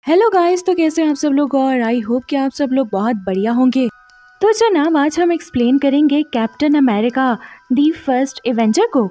Hello guys, तो कैसे हैं आप सब लोग। और आई होप कि आप सब लोग बहुत बढ़िया होंगे। तो जनाब, आज हम एक्सप्लेन करेंगे captain America the first Avenger को।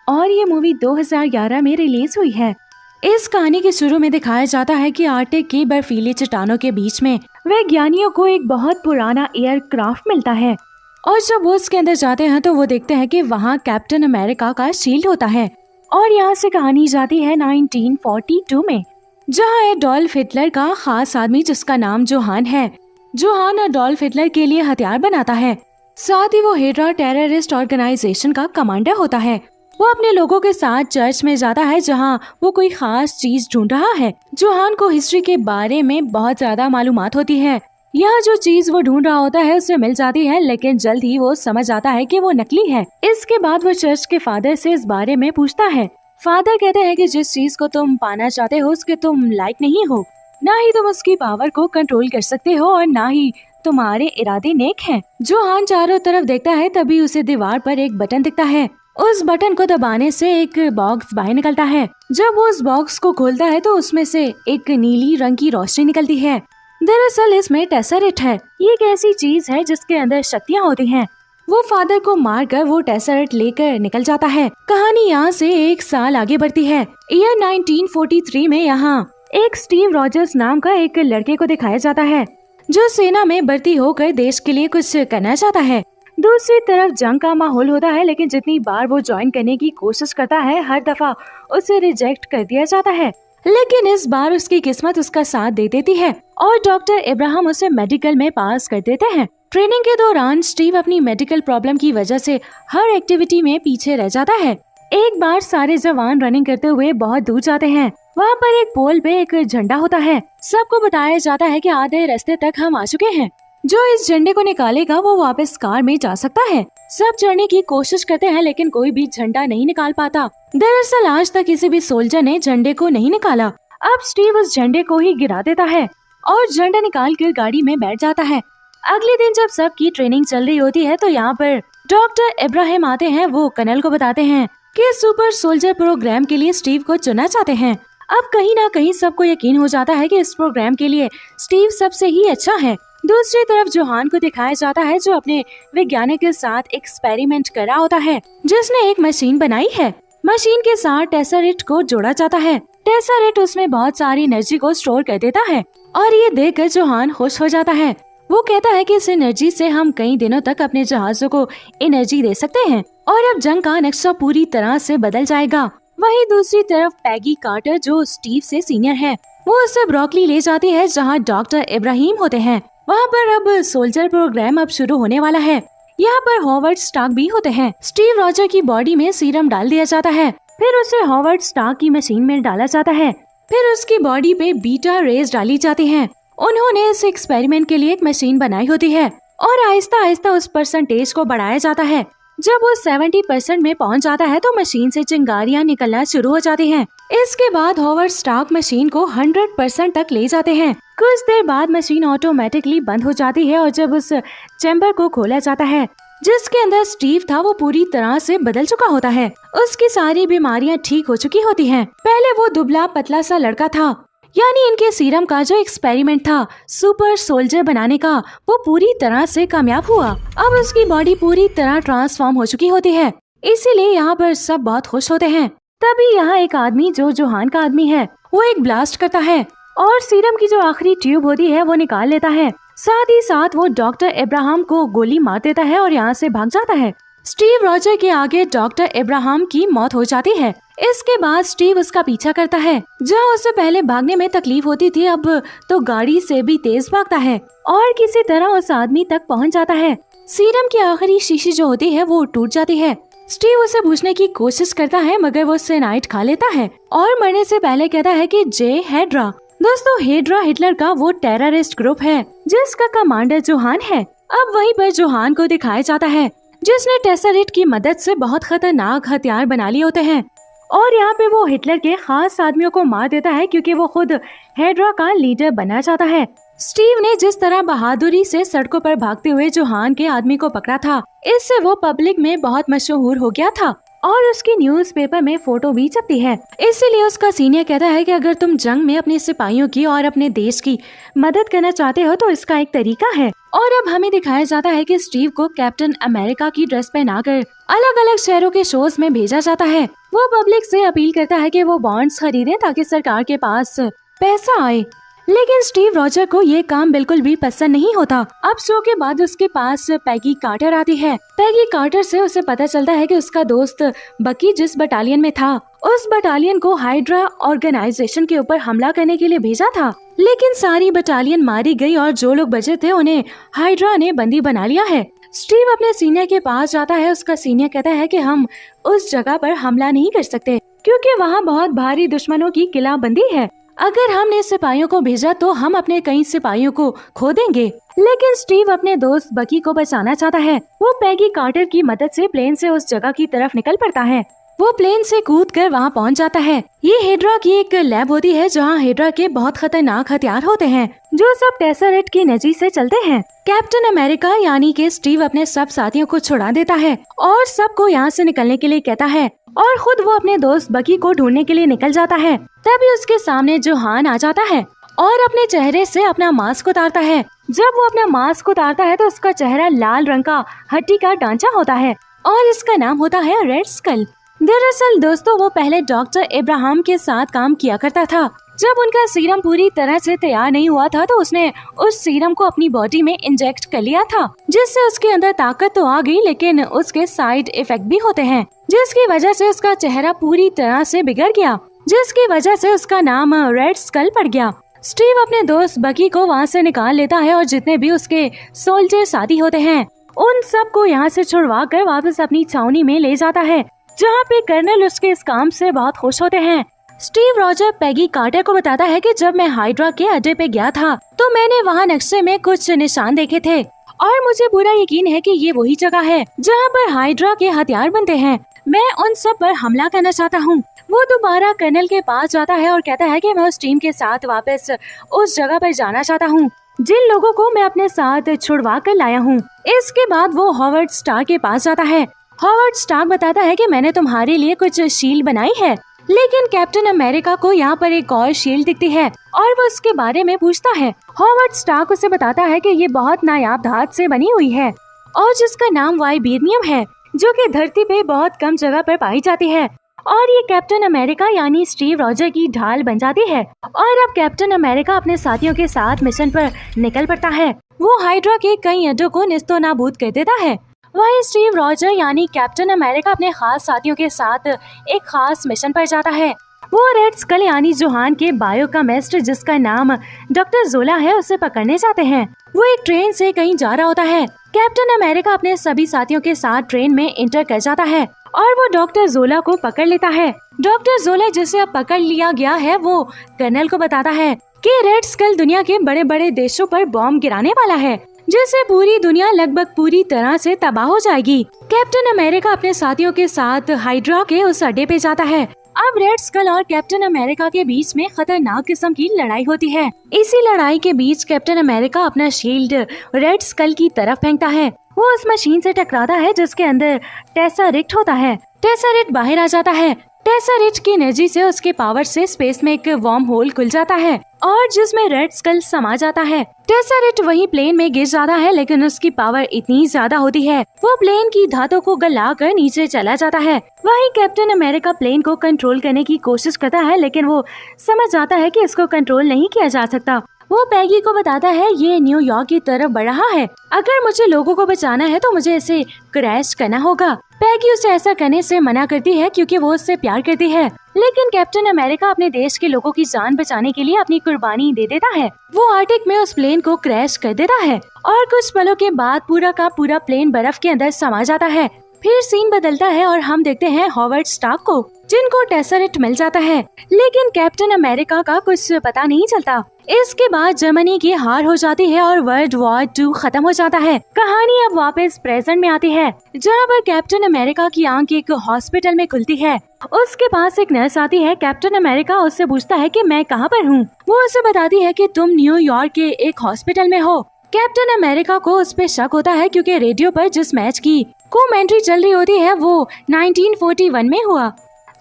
और ये मूवी 2011 में रिलीज हुई है। इस कहानी के शुरू में दिखाया जाता है कि आर्टिक की बर्फीली चट्टानों के बीच में वैज्ञानिकों को एक बहुत पुराना एयरक्राफ्ट मिलता है। और जब वो उसके अंदर जाते हैं तो वो देखते हैं कि वहाँ कैप्टन अमेरिका का शील्ड होता है। और यहाँ से कहानी जाती है 1942 में, जहाँ एडोल्फ हिटलर का खास आदमी जिसका नाम जोहान है। जोहान एडोल्फ हिटलर के लिए हथियार बनाता है। साथ ही वो हिड्रा टेररिस्ट ऑर्गेनाइजेशन का कमांडर होता है। वो अपने लोगों के साथ चर्च में जाता है जहाँ वो कोई खास चीज ढूंढ रहा है। जोहान को हिस्ट्री के बारे में बहुत ज्यादा मालूमात होती है। यह जो चीज वो ढूंढ रहा होता है उसे मिल जाती है, लेकिन जल्द ही वो समझ आता है कि वो नकली है। इसके बाद वो चर्च के फादर से इस बारे में पूछता है। फादर कहते हैं कि जिस चीज को तुम पाना चाहते हो उसके तुम लायक नहीं हो, ना ही तुम उसकी पावर को कंट्रोल कर सकते हो और ना ही तुम्हारे इरादे नेक हैं। जोहान चारों तरफ देखता है, तभी उसे दीवार पर एक बटन दिखता है। उस बटन को दबाने से एक बॉक्स बाहर निकलता है। जब वो उस बॉक्स को खोलता है तो उसमें से एक नीली रंग की रोशनी निकलती है। दरअसल इसमें टेसरेट है। ये एक ऐसी चीज है जिसके अंदर शक्तियाँ होती हैं। वो फादर को मारकर वो टेसरेट लेकर निकल जाता है। कहानी यहाँ से एक साल आगे बढ़ती है। ईयर 1943 में यहाँ एक स्टीव रॉजर्स नाम का एक लड़के को दिखाया जाता है, जो सेना में भर्ती होकर देश के लिए कुछ करना चाहता है। दूसरी तरफ जंग का माहौल होता है, लेकिन जितनी बार वो ज्वाइन करने की कोशिश करता है हर दफा उसे रिजेक्ट कर दिया जाता है। लेकिन इस बार उसकी किस्मत उसका साथ दे देती है और डॉक्टर इब्राहिम उसे मेडिकल में पास कर देते हैं। ट्रेनिंग के दौरान स्टीव अपनी मेडिकल प्रॉब्लम की वजह से हर एक्टिविटी में पीछे रह जाता है। एक बार सारे जवान रनिंग करते हुए बहुत दूर जाते हैं। वहाँ पर एक पोल पे एक झंडा होता है। सबको बताया जाता है कि आधे रास्ते तक हम आ चुके हैं। जो इस झंडे को निकालेगा वो वापस कार में जा सकता है। सब चढ़ने की कोशिश करते हैं, लेकिन कोई भी झंडा नहीं निकाल पाता। दरअसल आज तक किसी भी सोल्जर ने झंडे को नहीं निकाला। अब स्टीव उस झंडे को ही गिरा देता है और झंडा निकाल कर गाड़ी में बैठ जाता है। अगले दिन जब सबकी ट्रेनिंग चल रही होती है तो यहाँ पर डॉक्टर इब्राहिम आते हैं। वो कर्नल को बताते हैं कि सुपर सोल्जर प्रोग्राम के लिए स्टीव को चुना चाहते हैं। अब कहीं ना कहीं सबको यकीन हो जाता है कि इस प्रोग्राम के लिए स्टीव सबसे ही अच्छा है। दूसरी तरफ जोहान को दिखाया जाता है, जो अपने वैज्ञानिक के साथ एक्सपेरिमेंट कर रहा होता है, जिसने एक मशीन बनाई है। मशीन के साथ टेसरेट को जोड़ा जाता है। टेसरेट उसमें बहुत सारी एनर्जी को स्टोर कर देता है और ये देखकर जोहान खुश हो जाता है। वो कहता है कि इस एनर्जी से हम कई दिनों तक अपने जहाजों को एनर्जी दे सकते हैं और अब जंग का नक्शा पूरी तरह से बदल जाएगा। वहीं दूसरी तरफ पैगी कार्टर, जो स्टीव से सीनियर है, वो उसे ब्रोकली ले जाती है जहाँ डॉक्टर इब्राहिम होते हैं। वहाँ पर अब सोल्जर प्रोग्राम अब शुरू होने वाला है। यहाँ पर हॉवर्ड स्टार्क भी होते हैं। स्टीव रॉजर की बॉडी में सीरम डाल दिया जाता है, फिर उसे हॉवर्ड स्टार्क की मशीन में डाला जाता है, फिर उसकी बॉडी पे बीटा रेज डाली जाती हैं। उन्होंने इस एक्सपेरिमेंट के लिए एक मशीन बनाई होती है और आहिस्ता आहिस्ता उस परसेंटेज को बढ़ाया जाता है। जब वो 70% में पहुंच जाता है तो मशीन से चिंगारियां निकलना शुरू हो जाती हैं। इसके बाद हॉवर्ड स्टार्क मशीन को 100% तक ले जाते हैं। कुछ देर बाद मशीन ऑटोमेटिकली बंद हो जाती है और जब उस चैम्बर को खोला जाता है जिसके अंदर स्टीव था, वो पूरी तरह से बदल चुका होता है। उसकी सारी बीमारियां ठीक हो चुकी होती हैं। पहले वो दुबला पतला सा लड़का था, यानी इनके सीरम का जो एक्सपेरिमेंट था सुपर सोल्जर बनाने का, वो पूरी तरह से कामयाब हुआ। अब उसकी बॉडी पूरी तरह ट्रांसफॉर्म हो चुकी होती है, इसीलिए यहाँ पर सब बहुत खुश होते हैं। तभी यहाँ एक आदमी, जो जोहान का आदमी है, वो एक ब्लास्ट करता है और सीरम की जो आखिरी ट्यूब होती है वो निकाल लेता है। साथ ही साथ वो डॉक्टर इब्राहिम को गोली मार देता है और यहाँ से भाग जाता है। स्टीव रॉजर के आगे डॉक्टर इब्राहिम की मौत हो जाती है। इसके बाद स्टीव उसका पीछा करता है। जहाँ उसे पहले भागने में तकलीफ होती थी, अब तो गाड़ी से भी तेज भागता है और किसी तरह उस आदमी तक पहुँच जाता है। सीरम की आखिरी शीशी जो होती है वो टूट जाती है। स्टीव उसे पूछने की कोशिश करता है, मगर वो साइनाइड खा लेता है और मरने से पहले कहता है कि जे हेड्रा। दोस्तों, हेड्रा हिटलर का वो टेररिस्ट ग्रुप है जिसका कमांडर जोहान है। अब वहीं पर जोहान को दिखाया जाता है, जिसने टेसरेट की मदद से बहुत खतरनाक हथियार बना लिए होते हैं और यहाँ पे वो हिटलर के खास आदमियों को मार देता है, क्योंकि वो खुद हेड्रा का लीडर बनना चाहता है। स्टीव ने जिस तरह बहादुरी से सड़कों पर भागते हुए जोहान के आदमी को पकड़ा था, इससे वो पब्लिक में बहुत मशहूर हो गया था और उसकी न्यूज़पेपर में फोटो भी छपती है। इसीलिए उसका सीनियर कहता है कि अगर तुम जंग में अपने सिपाहियों की और अपने देश की मदद करना चाहते हो तो इसका एक तरीका है। और अब हमें दिखाया जाता है कि स्टीव को कैप्टन अमेरिका की ड्रेस पहनाकर अलग अलग शहरों के शोज में भेजा जाता है। वो पब्लिक से अपील करता है कि वो बॉन्ड्स खरीदें ताकि सरकार के पास पैसा आए। लेकिन स्टीव रॉजर को ये काम बिल्कुल भी पसंद नहीं होता। अब शो के बाद उसके पास पैगी कार्टर आती है। पैगी कार्टर से उसे पता चलता है कि उसका दोस्त बकी जिस बटालियन में था उस बटालियन को हाइड्रा ऑर्गेनाइजेशन के ऊपर हमला करने के लिए भेजा था, लेकिन सारी बटालियन मारी गई और जो लोग बचे थे उन्हें हाइड्रा ने बंदी बना लिया है। स्टीव अपने सीनियर के पास जाता है। उसका सीनियर कहता है कि हम उस जगह पर हमला नहीं कर सकते क्योंकि वहाँ बहुत भारी दुश्मनों की किलाबंदी है। अगर हमने सिपाहियों को भेजा तो हम अपने कई सिपाहियों को खो देंगे। लेकिन स्टीव अपने दोस्त बकी को बचाना चाहता है। वो पैगी कार्टर की मदद से प्लेन से उस जगह की तरफ निकल पड़ता है। वो प्लेन से कूदकर वहाँ पहुँच जाता है। ये हेड्रा की एक लैब होती है जहाँ हेड्रा के बहुत खतरनाक हथियार होते हैं जो सब टेसरेट की एनर्जी से चलते हैं। कैप्टन अमेरिका यानी कि स्टीव अपने सब साथियों को छुड़ा देता है और सबको यहाँ से निकलने के लिए कहता है और खुद वो अपने दोस्त बकी को ढूंढने के लिए निकल जाता है। तभी उसके सामने जोहान आ जाता है और अपने चेहरे से अपना मास्क उतारता है। जब वो अपना मास्क उतारता है तो उसका चेहरा लाल रंग का हड्डी का ढांचा होता है और इसका नाम होता है रेड स्कल। दरअसल दोस्तों वो पहले डॉक्टर इब्राहिम के साथ काम किया करता था। जब उनका सीरम पूरी तरह से तैयार नहीं हुआ था तो उसने उस सीरम को अपनी बॉडी में इंजेक्ट कर लिया था, जिससे उसके अंदर ताकत तो आ गई लेकिन उसके साइड इफेक्ट भी होते हैं, जिसकी वजह से उसका चेहरा पूरी तरह से बिगड़ गया, जिसकी वजह से उसका नाम रेड स्कल पड़ गया। स्टीव अपने दोस्त बकी को वहाँ से निकाल लेता है और जितने भी उसके सोल्जर साथी होते हैं उन सबको यहाँ से छुड़वा कर वापस अपनी छावनी में ले जाता है, जहाँ पे कर्नल उसके इस काम से बहुत खुश होते हैं। स्टीव रॉजर पैगी कार्टर को बताता है कि जब मैं हाइड्रा के अड्डे पे गया था तो मैंने वहाँ नक्शे में कुछ निशान देखे थे और मुझे पूरा यकीन है कि ये वही जगह है जहाँ पर हाइड्रा के हथियार बनते हैं। मैं उन सब पर हमला करना चाहता हूँ। वो दोबारा कर्नल के पास जाता है और कहता है कि मैं उस टीम के साथ वापस उस जगह पर जाना चाहता हूँ जिन लोगों को मैं अपने साथ छुड़वा कर लाया हूँ। इसके बाद वो हॉवर्ड स्टार के पास जाता है। हॉवर्ड स्टार बताता है कि मैंने तुम्हारे लिए कुछ शील्ड बनाई है, लेकिन कैप्टन अमेरिका को यहाँ पर एक और शील्ड दिखती है और वो उसके बारे में पूछता है। हॉवर्ड स्टार उसे बताता है कि ये बहुत नायाब धातु से बनी हुई है और जिसका नाम वाइब्रेनियम है, जो कि धरती पे बहुत कम जगह पर पाई जाती है और ये कैप्टन अमेरिका यानी स्टीव रॉजर की ढाल बन जाती है। और अब कैप्टन अमेरिका अपने साथियों के साथ मिशन पर निकल पड़ता है। वो हाइड्रा के कई अड्डों को निस्तो नाबूद कर देता है। वहीं स्टीव रॉजर यानी कैप्टन अमेरिका अपने खास साथियों के साथ एक खास मिशन पर जाता है। वो रेड स्कल यानी जोहान के बायोकेमिस्ट जिसका नाम डॉक्टर जोला है उसे पकड़ने जाते हैं। वो एक ट्रेन से कहीं जा रहा होता है। कैप्टन अमेरिका अपने सभी साथियों के साथ ट्रेन में इंटर कर जाता है और वो डॉक्टर जोला को पकड़ लेता है। डॉक्टर जोला जिसे अब पकड़ लिया गया है वो कर्नल को बताता है कि रेड स्कल दुनिया के बड़े बड़े देशों पर बॉम्ब गिराने वाला है, जिससे पूरी दुनिया लगभग पूरी तरह से तबाह हो जाएगी। कैप्टन अमेरिका अपने साथियों के साथ हाइड्रा के उस अड्डे पे जाता है। अब रेड स्कल और कैप्टन अमेरिका के बीच में खतरनाक किस्म की लड़ाई होती है। इसी लड़ाई के बीच कैप्टन अमेरिका अपना शील्ड रेड स्कल की तरफ फेंकता है। वो उस मशीन से टकराता है जिसके अंदर टेसरेट होता है। टेसरेट बाहर आ जाता है। टेसरेट की एनर्जी से उसके पावर से स्पेस में एक वार्म होल खुल जाता है और जिसमें रेड स्कल समा जाता है। टेसरेट वही प्लेन में गिर जाता है, लेकिन उसकी पावर इतनी ज्यादा होती है वो प्लेन की धातु को गलाकर नीचे चला जाता है। वहीं कैप्टन अमेरिका प्लेन को कंट्रोल करने की कोशिश करता है, लेकिन वो समझ जाता है कि इसको कंट्रोल नहीं किया जा सकता। वो पैगी को बताता है ये न्यूयॉर्क की तरफ बढ़ रहा है, अगर मुझे लोगों को बचाना है तो मुझे इसे क्रैश करना होगा। पैगी उसे ऐसा करने से मना करती है क्योंकि वो उससे प्यार करती है, लेकिन कैप्टन अमेरिका अपने देश के लोगों की जान बचाने के लिए अपनी कुर्बानी दे देता है। वो आर्टिक में उस प्लेन को क्रैश कर देता है और कुछ पलों के बाद पूरा का पूरा प्लेन बर्फ के अंदर समा जाता है। फिर सीन बदलता है और हम देखते हैं हॉवर्ड स्टार को, जिनको टेसरेट मिल जाता है, लेकिन कैप्टन अमेरिका का कुछ पता नहीं चलता। इसके बाद जर्मनी की हार हो जाती है और वर्ल्ड वॉर 2 खत्म हो जाता है। कहानी अब वापस प्रेजेंट में आती है, जहाँ पर कैप्टन अमेरिका की आंख एक हॉस्पिटल में खुलती है। उसके पास एक नर्स आती है। कैप्टन अमेरिका उससे पूछता है कि मैं कहाँ पर हूँ। वो उसे बताती है कि तुम न्यूयॉर्क के एक हॉस्पिटल में हो। कैप्टन अमेरिका को उस पे शक होता है क्योंकि रेडियो पर जिस मैच की कमेंट्री चल रही होती है वो 1941 में हुआ।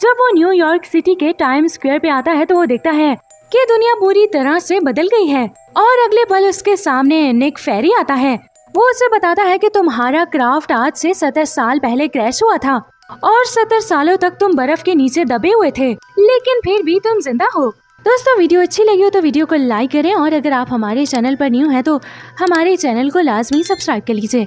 जब वो न्यूयॉर्क सिटी के टाइम स्क्वायर पे आता है तो वो देखता है कि दुनिया पूरी तरह से बदल गई है और अगले पल उसके सामने निक फेरी आता है। वो उसे बताता है कि तुम्हारा क्राफ्ट आज से 70 साल पहले क्रैश हुआ था और 70 सालों तक तुम बर्फ के नीचे दबे हुए थे, लेकिन फिर भी तुम जिंदा हो। दोस्तों, वीडियो अच्छी लगी हो तो वीडियो को लाइक करें और अगर आप हमारे चैनल पर न्यू हैं तो हमारे चैनल को लाजमी सब्सक्राइब कर लीजिए।